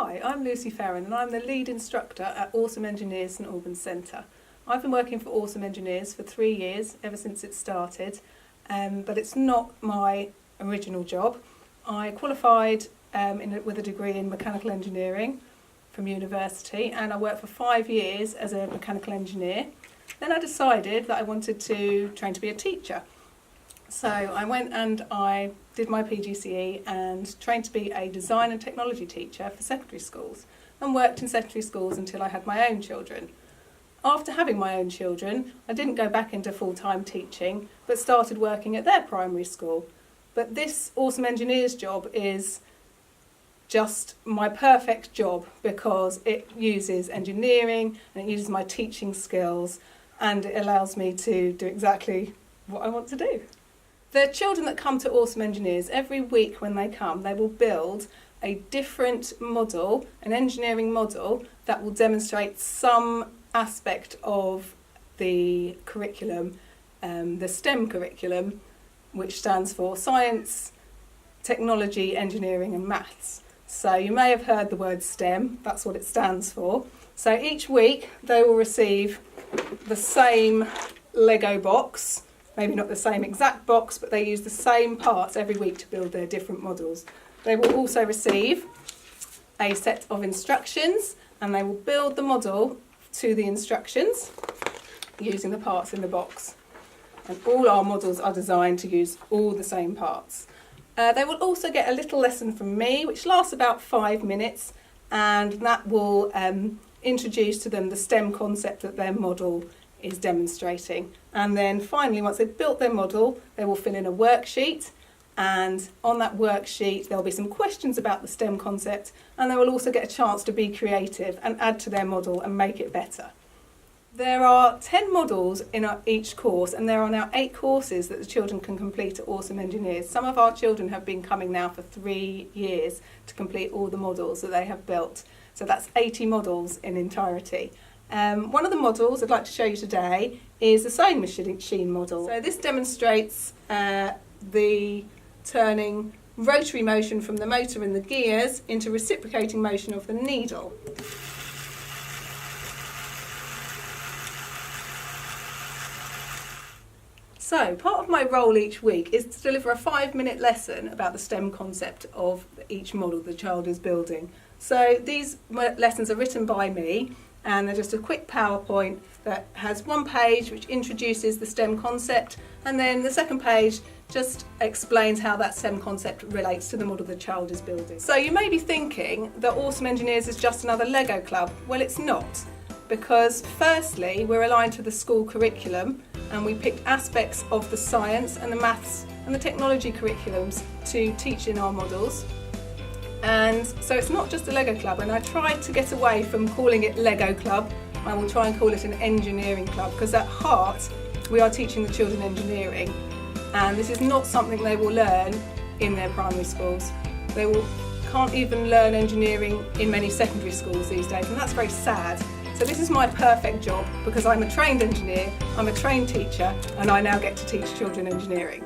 Hi, I'm Lucy Farran and I'm the lead instructor at Awesome Engineers St Albans Centre. I've been working for Awesome Engineers for 3 years, ever since it started, but it's not my original job. I qualified with a degree in mechanical engineering from university, and I worked for 5 years as a mechanical engineer. Then I decided that I wanted to train to be a teacher. So I went and I did my PGCE and trained to be a design and technology teacher for secondary schools, and worked in secondary schools until I had my own children. After having my own children, I didn't go back into full-time teaching, but started working at their primary school. But this Awesome Engineers job is just my perfect job because it uses engineering and it uses my teaching skills, and it allows me to do exactly what I want to do. The children that come to Awesome Engineers, every week when they come, they will build a different model, an engineering model that will demonstrate some aspect of the curriculum, the STEM curriculum, which stands for Science, Technology, Engineering and Maths. So you may have heard the word STEM, that's what it stands for. So each week they will receive the same Lego box. Maybe not the same exact box, but they use the same parts every week to build their different models. They will also receive a set of instructions, and they will build the model to the instructions using the parts in the box. And all our models are designed to use all the same parts. They will also get a little lesson from me, which lasts about 5 minutes, and that will introduce to them the STEM concept that their model is demonstrating. And then finally, once they've built their model, they will fill in a worksheet, and on that worksheet there'll be some questions about the STEM concept, and they will also get a chance to be creative and add to their model and make it better. There are 10 models in each course, and there are now 8 courses that the children can complete at Awesome Engineers. Some of our children have been coming now for 3 years to complete all the models that they have built. So that's 80 models in entirety. One of the models I'd like to show you today is the sewing machine model. So this demonstrates the turning rotary motion from the motor and the gears into reciprocating motion of the needle. So part of my role each week is to deliver a 5-minute lesson about the STEM concept of each model the child is building. So these lessons are written by me, and they're just a quick PowerPoint that has one page which introduces the STEM concept, and then the second page just explains how that STEM concept relates to the model the child is building. So you may be thinking that Awesome Engineers is just another Lego club. Well, it's not, because firstly we're aligned to the school curriculum, and we picked aspects of the science and the maths and the technology curriculums to teach in our models. And so it's not just a Lego club, and I tried to get away from calling it Lego club. I will try and call it an engineering club, because at heart we are teaching the children engineering, and this is not something they will learn in their primary schools. They can't even learn engineering in many secondary schools these days, and that's very sad. So this is my perfect job, because I'm a trained engineer, I'm a trained teacher, and I now get to teach children engineering.